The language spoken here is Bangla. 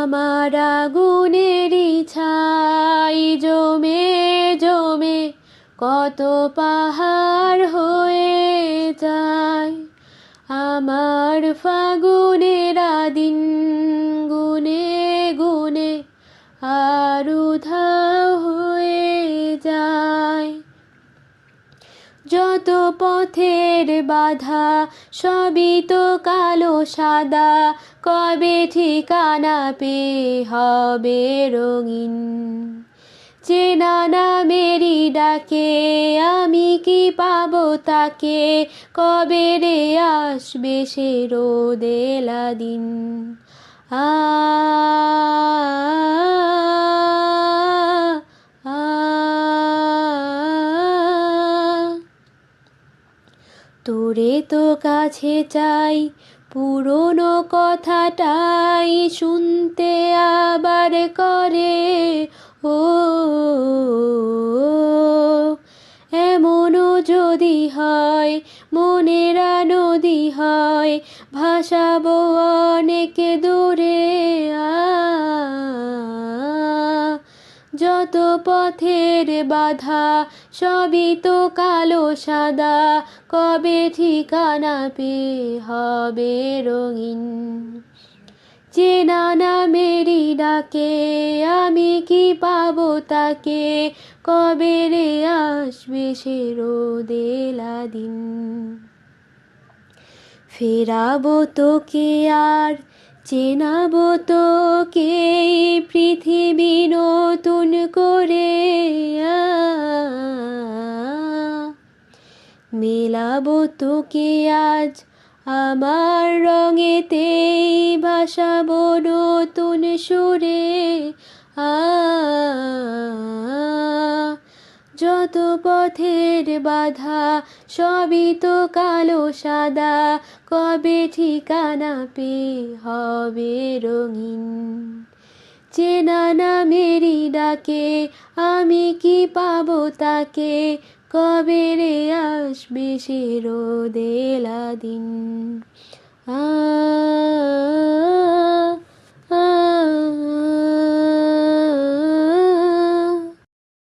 আমার আগুনেরই ছাই জমে জমে কত পাহাড় হয়ে যায়। আমার ফাগুনেরা দিন গুনে গুনে আর উধাও হয়ে যায়। যত পথের বাধা সবই তো কালো সাদা, কবে ঠিকানা পেয়ে হবে রঙিন। চেনা নামেরই ডাকে আমি কি পাবো তাকে, কবে রে আসবে সে রোদেলা দিন। আ আ তোরে তো কাছে চাই, পুরনো কথাটাই শুনতে আবার করে ও। এমনও যদি হয় মনেরা নদী হয়, ভাসাবো অনেক দূরে। যত পথের বাধা সবই তো কালো সাদা, কবে ঠিকানা পেয়ে হবে রঙিন। চেনা নামেরই ডাকে আমি কি পাবো তাকে, কবে রে আসবে সে রোদেলা দিন। ফেরাবো তোকে আর চেনাবো তোকে পৃথিবী নতুন করে। মেলাবো তোকে আজ আমার রঙেতেই, ভাসাবো নতুন সুরে। যত পথের বাধা সবই তো কালো সাদা, কবে ঠিকানা পেয়ে হবে রঙিন। চেনা নামেরই ডাকে আমি কি পাবো তাকে, কবে রে আসবে সে রোদেলা দিন।